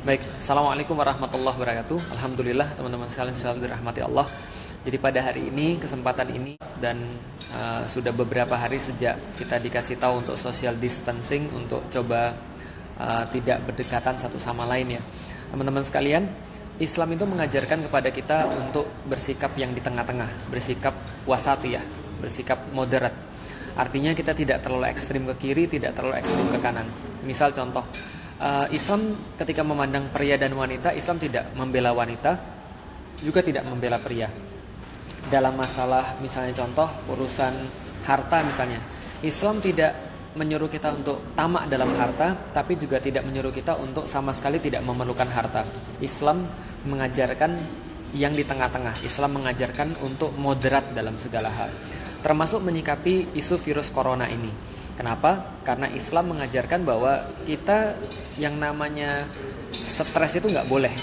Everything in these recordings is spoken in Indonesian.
Baik, Assalamualaikum warahmatullahi wabarakatuh. Alhamdulillah teman-teman sekalian selalu dirahmati Allah. Jadi pada hari ini, kesempatan ini dan sudah beberapa hari sejak kita dikasih tahu untuk social distancing, untuk coba tidak berdekatan satu sama lain ya. Teman-teman sekalian, Islam itu mengajarkan kepada kita untuk bersikap yang di tengah-tengah, bersikap wasatiyah, bersikap moderat. Artinya kita tidak terlalu ekstrim ke kiri, tidak terlalu ekstrim ke kanan. Misal contoh, Islam ketika memandang pria dan wanita, Islam tidak membela wanita, juga tidak membela pria. Dalam masalah misalnya contoh urusan harta misalnya, Islam tidak menyuruh kita untuk tamak dalam harta, tapi juga tidak menyuruh kita untuk sama sekali tidak memerlukan harta. Islam mengajarkan yang di tengah-tengah. Islam mengajarkan untuk moderat dalam segala hal, termasuk menyikapi isu virus corona ini. Kenapa? Karena Islam mengajarkan bahwa kita yang namanya stres itu nggak boleh,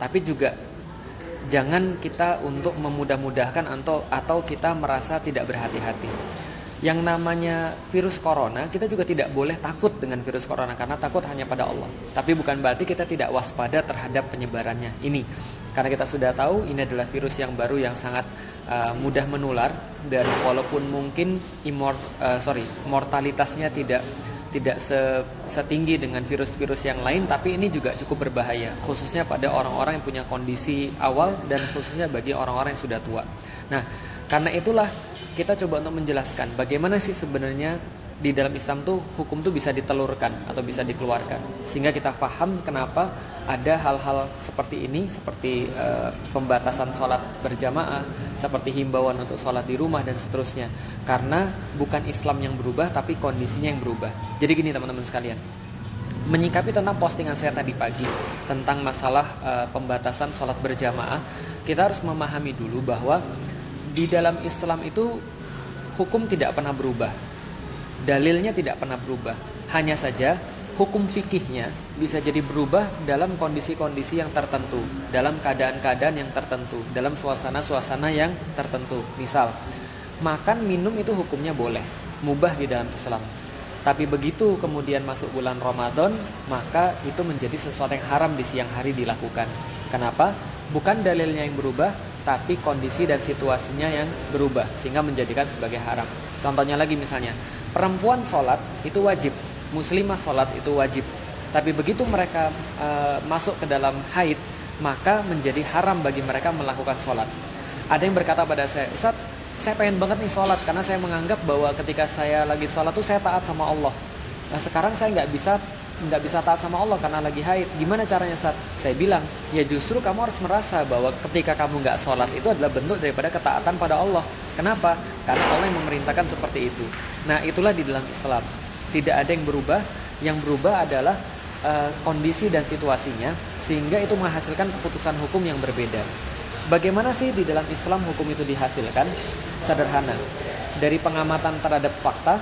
tapi juga jangan kita untuk memudah-mudahkan atau kita merasa tidak berhati-hati. Yang namanya virus corona, kita juga tidak boleh takut dengan virus corona, karena takut hanya pada Allah. Tapi bukan berarti kita tidak waspada terhadap penyebarannya ini, karena kita sudah tahu ini adalah virus yang baru yang sangat mudah menular, dan walaupun mungkin mortalitasnya tidak setinggi dengan virus-virus yang lain, tapi ini juga cukup berbahaya, khususnya pada orang-orang yang punya kondisi awal dan khususnya bagi orang-orang yang sudah tua. Nah, karena itulah kita coba untuk menjelaskan bagaimana sih sebenarnya di dalam Islam tuh hukum tuh bisa ditelurkan atau bisa dikeluarkan, sehingga kita paham kenapa ada hal-hal seperti ini, seperti pembatasan sholat berjamaah, seperti himbauan untuk sholat di rumah dan seterusnya. Karena bukan Islam yang berubah, tapi kondisinya yang berubah. Jadi gini teman-teman sekalian, menyikapi tentang postingan saya tadi pagi tentang masalah pembatasan sholat berjamaah, kita harus memahami dulu bahwa di dalam Islam itu hukum tidak pernah berubah, dalilnya tidak pernah berubah. Hanya saja hukum fikihnya bisa jadi berubah dalam kondisi-kondisi yang tertentu, dalam keadaan-keadaan yang tertentu, dalam suasana-suasana yang tertentu. Misal, makan minum itu hukumnya boleh, mubah di dalam Islam. Tapi begitu kemudian masuk bulan Ramadan, maka itu menjadi sesuatu yang haram di siang hari dilakukan. Kenapa? Bukan dalilnya yang berubah, tapi kondisi dan situasinya yang berubah, sehingga menjadikan sebagai haram. Contohnya lagi misalnya, perempuan sholat itu wajib, muslimah sholat itu wajib. Tapi begitu mereka masuk ke dalam haid, maka menjadi haram bagi mereka melakukan sholat. Ada yang berkata pada saya, Ustaz, saya pengen banget nih sholat, karena saya menganggap bahwa ketika saya lagi sholat tuh saya taat sama Allah. Nah sekarang saya nggak bisa taat sama Allah karena lagi haid. Gimana caranya, Ustaz? Saya bilang, ya justru kamu harus merasa bahwa ketika kamu nggak sholat itu adalah bentuk daripada ketaatan pada Allah. Kenapa? Karena Allah yang memerintahkan seperti itu. Nah itulah di dalam Islam, tidak ada yang berubah. Yang berubah adalah kondisi dan situasinya, sehingga itu menghasilkan keputusan hukum yang berbeda. Bagaimana sih di dalam Islam hukum itu dihasilkan? Sederhana, dari pengamatan terhadap fakta.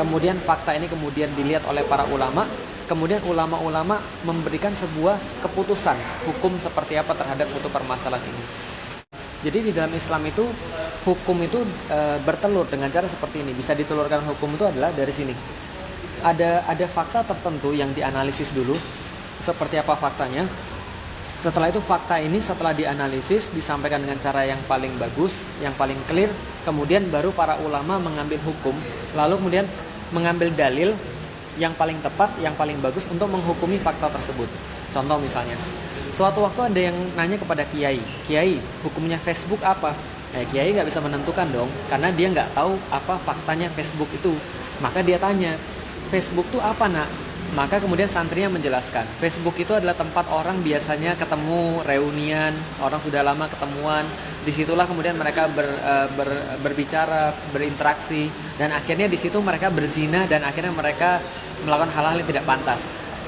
Kemudian fakta ini kemudian dilihat oleh para ulama, kemudian ulama-ulama memberikan sebuah keputusan hukum seperti apa terhadap suatu permasalahan ini. Jadi di dalam Islam itu hukum itu bertelur dengan cara seperti ini. Bisa ditelurkan hukum itu adalah dari sini. Ada fakta tertentu yang dianalisis dulu, seperti apa faktanya. Setelah itu fakta ini setelah dianalisis disampaikan dengan cara yang paling bagus, yang paling clear, kemudian baru para ulama mengambil hukum, lalu kemudian mengambil dalil yang paling tepat, yang paling bagus untuk menghukumi fakta tersebut. Contoh misalnya, suatu waktu ada yang nanya kepada Kiai, hukumnya Facebook apa? Kiai nggak bisa menentukan dong, karena dia nggak tahu apa faktanya Facebook itu. Maka dia tanya, Facebook itu apa nak? Maka kemudian santrinya menjelaskan, Facebook itu adalah tempat orang biasanya ketemu, reunian, orang sudah lama ketemuan. Disitulah kemudian mereka berbicara, berinteraksi, dan akhirnya di situ mereka berzina, dan akhirnya mereka melakukan hal-hal yang tidak pantas.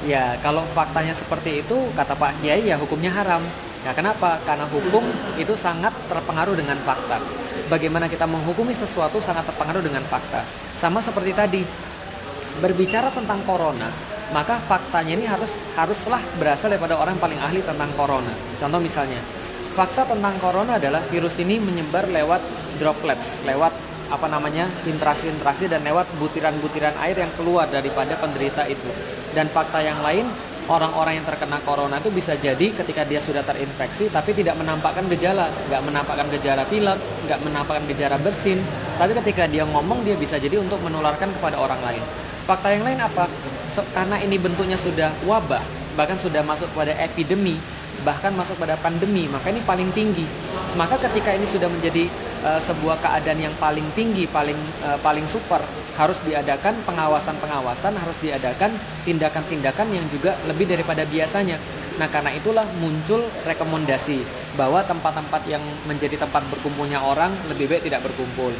Ya, kalau faktanya seperti itu, kata Pak Kiai, ya hukumnya haram. Ya, kenapa? Karena hukum itu sangat terpengaruh dengan fakta. Bagaimana kita menghukumi sesuatu sangat terpengaruh dengan fakta. Sama seperti tadi, berbicara tentang corona, maka faktanya ini haruslah berasal daripada orang yang paling ahli tentang corona. Contoh misalnya, fakta tentang corona adalah virus ini menyebar lewat droplets, lewat interaksi dan lewat butiran-butiran air yang keluar daripada penderita itu. Dan fakta yang lain, orang-orang yang terkena corona itu bisa jadi ketika dia sudah terinfeksi tapi tidak menampakkan gejala, nggak menampakkan gejala pilek, nggak menampakkan gejala bersin, tapi ketika dia ngomong dia bisa jadi untuk menularkan kepada orang lain. Fakta yang lain apa? Karena ini bentuknya sudah wabah, bahkan sudah masuk pada epidemi, bahkan masuk pada pandemi, maka ini paling tinggi. Maka ketika ini sudah menjadi sebuah keadaan yang paling tinggi, paling super, harus diadakan pengawasan-pengawasan, harus diadakan tindakan-tindakan yang juga lebih daripada biasanya. Nah, karena itulah muncul rekomendasi bahwa tempat-tempat yang menjadi tempat berkumpulnya orang lebih baik tidak berkumpul.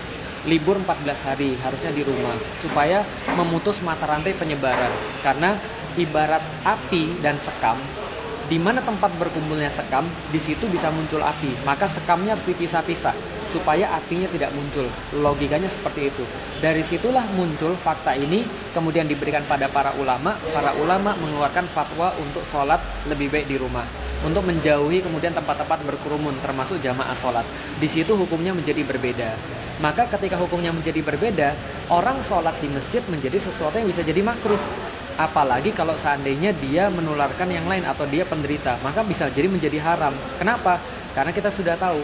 Libur 14 hari harusnya di rumah supaya memutus mata rantai penyebaran. Karena ibarat api dan sekam, di mana tempat berkumpulnya sekam, di situ bisa muncul api. Maka sekamnya harus dipisah-pisah supaya apinya tidak muncul. Logikanya seperti itu. Dari situlah muncul fakta ini, kemudian diberikan pada para ulama. Para ulama mengeluarkan fatwa untuk sholat lebih baik di rumah, untuk menjauhi kemudian tempat-tempat berkerumun, termasuk jamaah sholat. Di situ hukumnya menjadi berbeda. Maka ketika hukumnya menjadi berbeda, orang sholat di masjid menjadi sesuatu yang bisa jadi makruh. Apalagi kalau seandainya dia menularkan yang lain atau dia penderita, maka bisa jadi menjadi haram. Kenapa? Karena kita sudah tahu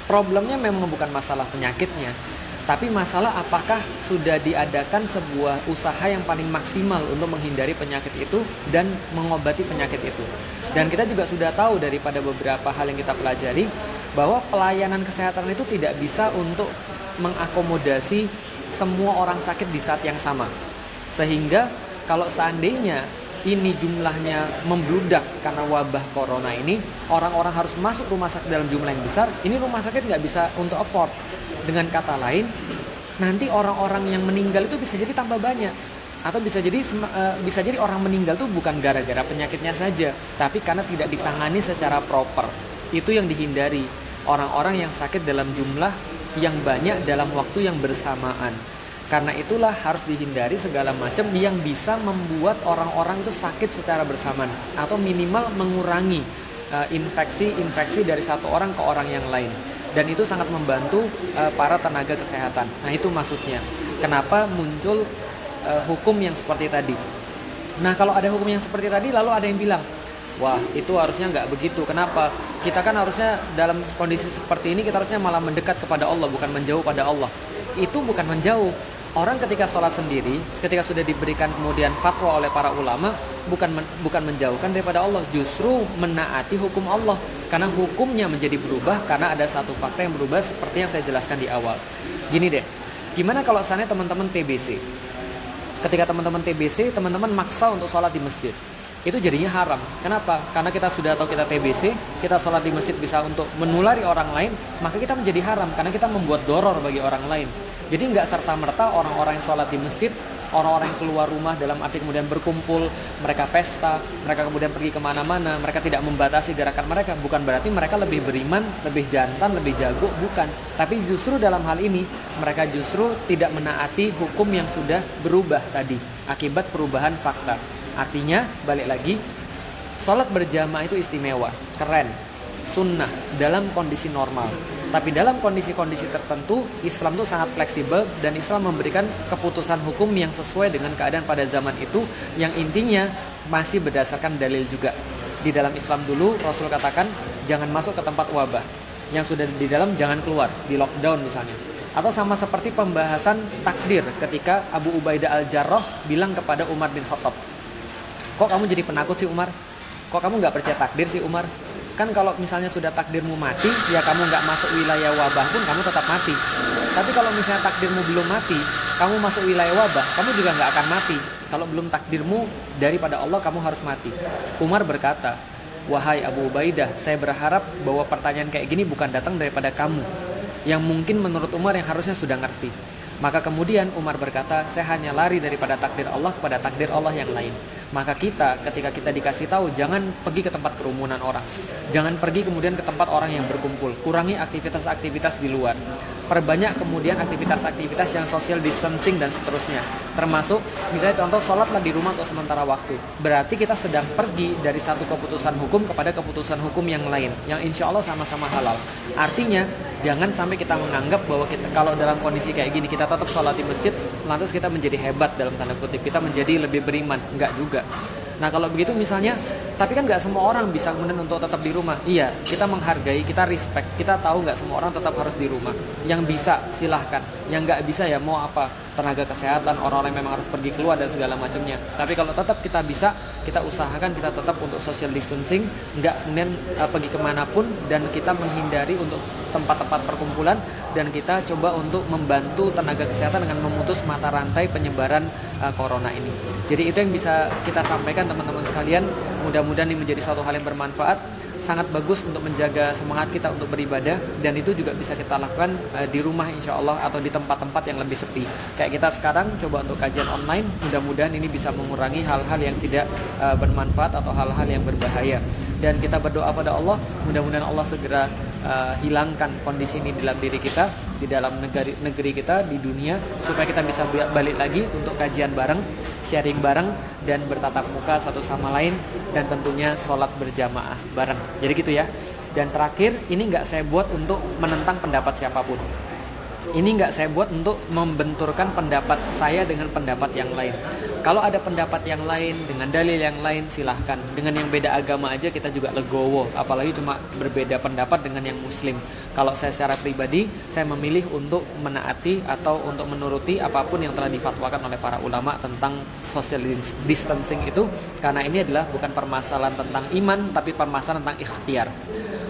problemnya memang bukan masalah penyakitnya, tapi masalah apakah sudah diadakan sebuah usaha yang paling maksimal untuk menghindari penyakit itu dan mengobati penyakit itu. Dan kita juga sudah tahu daripada beberapa hal yang kita pelajari bahwa pelayanan kesehatan itu tidak bisa untuk mengakomodasi semua orang sakit di saat yang sama. Sehingga kalau seandainya ini jumlahnya membludak karena wabah corona ini, orang-orang harus masuk rumah sakit dalam jumlah yang besar, ini rumah sakit nggak bisa untuk afford. Dengan kata lain, nanti orang-orang yang meninggal itu bisa jadi tambah banyak. Atau bisa jadi orang meninggal itu bukan gara-gara penyakitnya saja, tapi karena tidak ditangani secara proper. Itu yang dihindari, orang-orang yang sakit dalam jumlah yang banyak dalam waktu yang bersamaan. Karena itulah harus dihindari segala macam yang bisa membuat orang-orang itu sakit secara bersamaan, atau minimal mengurangi infeksi dari satu orang ke orang yang lain. Dan itu sangat membantu para tenaga kesehatan. Nah, itu maksudnya kenapa muncul hukum yang seperti tadi. Nah, kalau ada hukum yang seperti tadi, lalu ada yang bilang, wah, itu harusnya nggak begitu. Kenapa? Kita kan harusnya dalam kondisi seperti ini, kita harusnya malah mendekat kepada Allah, bukan menjauh pada Allah. Itu bukan menjauh. Orang ketika sholat sendiri, ketika sudah diberikan kemudian fatwa oleh para ulama, bukan menjauhkan daripada Allah, justru menaati hukum Allah. Karena hukumnya menjadi berubah karena ada satu fakta yang berubah seperti yang saya jelaskan di awal. Gini deh, gimana kalau seandainya teman-teman TBC? Ketika teman-teman TBC, teman-teman maksa untuk sholat di masjid, itu jadinya haram. Kenapa? Karena kita sudah tahu kita TBC, kita sholat di masjid bisa untuk menulari orang lain, maka kita menjadi haram karena kita membuat doror bagi orang lain. Jadi nggak serta-merta orang-orang yang sholat di masjid, orang-orang yang keluar rumah dalam arti kemudian berkumpul, mereka pesta, mereka kemudian pergi kemana-mana, mereka tidak membatasi gerakan mereka. Bukan berarti mereka lebih beriman, lebih jantan, lebih jago, bukan. Tapi justru dalam hal ini, mereka justru tidak menaati hukum yang sudah berubah tadi, akibat perubahan fakta. Artinya, balik lagi, sholat berjamaah itu istimewa, keren, sunnah dalam kondisi normal. Tapi dalam kondisi-kondisi tertentu, Islam itu sangat fleksibel dan Islam memberikan keputusan hukum yang sesuai dengan keadaan pada zaman itu, yang intinya masih berdasarkan dalil juga. Di dalam Islam dulu, Rasul katakan, jangan masuk ke tempat wabah. Yang sudah di dalam, jangan keluar, di lockdown misalnya. Atau sama seperti pembahasan takdir ketika Abu Ubaidah al-Jarrah bilang kepada Umar bin Khattab, kok kamu jadi penakut sih Umar? Kok kamu gak percaya takdir sih Umar? Kan kalau misalnya sudah takdirmu mati, ya kamu gak masuk wilayah wabah pun kamu tetap mati. Tapi kalau misalnya takdirmu belum mati, kamu masuk wilayah wabah, kamu juga gak akan mati. Kalau belum takdirmu daripada Allah, kamu harus mati. Umar berkata, wahai Abu Ubaidah, saya berharap bahwa pertanyaan kayak gini bukan datang daripada kamu, yang mungkin menurut Umar yang harusnya sudah ngerti. Maka kemudian Umar berkata, saya hanya lari daripada takdir Allah kepada takdir Allah yang lain. Maka kita, ketika kita dikasih tahu, jangan pergi ke tempat kerumunan orang, jangan pergi kemudian ke tempat orang yang berkumpul, kurangi aktivitas-aktivitas di luar, perbanyak kemudian aktivitas-aktivitas yang social distancing dan seterusnya. Termasuk misalnya contoh, sholatlah di rumah untuk sementara waktu. Berarti kita sedang pergi dari satu keputusan hukum kepada keputusan hukum yang lain, yang insya Allah sama-sama halal. Artinya jangan sampai kita menganggap bahwa kita kalau dalam kondisi kayak gini kita tetap sholat di masjid, lantas kita menjadi hebat dalam tanda kutip, kita menjadi lebih beriman. Enggak juga. Nah kalau begitu misalnya, tapi kan nggak semua orang bisa kemudian untuk tetap di rumah. Iya, kita menghargai, kita respect, kita tahu nggak semua orang tetap harus di rumah. Yang bisa silahkan, yang nggak bisa ya mau apa, tenaga kesehatan, orang-orang yang memang harus pergi keluar dan segala macamnya. Tapi kalau tetap kita bisa, kita usahakan kita tetap untuk social distancing, nggak kemudian pergi kemanapun, dan kita menghindari untuk tempat-tempat perkumpulan, dan kita coba untuk membantu tenaga kesehatan dengan memutus mata rantai penyebaran corona ini. Jadi itu yang bisa kita sampaikan teman-teman sekalian. Mudah-mudahan ini menjadi suatu hal yang bermanfaat. Sangat bagus untuk menjaga semangat kita untuk beribadah, dan itu juga bisa kita lakukan di rumah insya Allah atau di tempat-tempat yang lebih sepi. Kayak kita sekarang coba untuk kajian online, mudah-mudahan ini bisa mengurangi hal-hal yang tidak bermanfaat atau hal-hal yang berbahaya. Dan kita berdoa pada Allah, mudah-mudahan Allah segera hilangkan kondisi ini dalam diri kita, di dalam negeri kita, di dunia, supaya kita bisa balik lagi untuk kajian bareng, sharing bareng, dan bertatap muka satu sama lain, dan tentunya sholat berjamaah bareng. Jadi gitu ya. Dan terakhir, ini nggak saya buat untuk menentang pendapat siapapun. Ini nggak saya buat untuk membenturkan pendapat saya dengan pendapat yang lain. Kalau ada pendapat yang lain dengan dalil yang lain, silahkan. Dengan yang beda agama aja kita juga legowo, apalagi cuma berbeda pendapat dengan yang muslim. Kalau saya secara pribadi, saya memilih untuk menaati atau untuk menuruti apapun yang telah difatwakan oleh para ulama tentang social distancing itu, karena ini adalah bukan permasalahan tentang iman, tapi permasalahan tentang ikhtiar.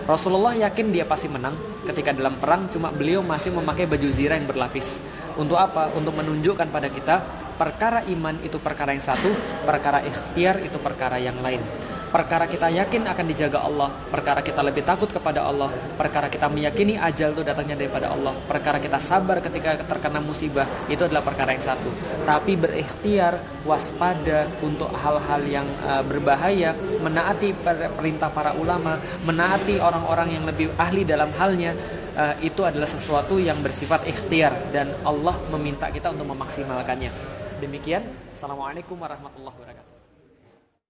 Rasulullah yakin dia pasti menang ketika dalam perang, cuma beliau masih memakai baju zirah yang berlapis. Untuk apa? Untuk menunjukkan pada kita, perkara iman itu perkara yang satu, perkara ikhtiar itu perkara yang lain. Perkara kita yakin akan dijaga Allah, perkara kita lebih takut kepada Allah, perkara kita meyakini ajal itu datangnya daripada Allah, perkara kita sabar ketika terkena musibah, itu adalah perkara yang satu. Tapi berikhtiar, waspada untuk hal-hal yang berbahaya, menaati perintah para ulama, menaati orang-orang yang lebih ahli dalam halnya, itu adalah sesuatu yang bersifat ikhtiar, dan Allah meminta kita untuk memaksimalkannya. Demikian, Assalamualaikum warahmatullahi wabarakatuh.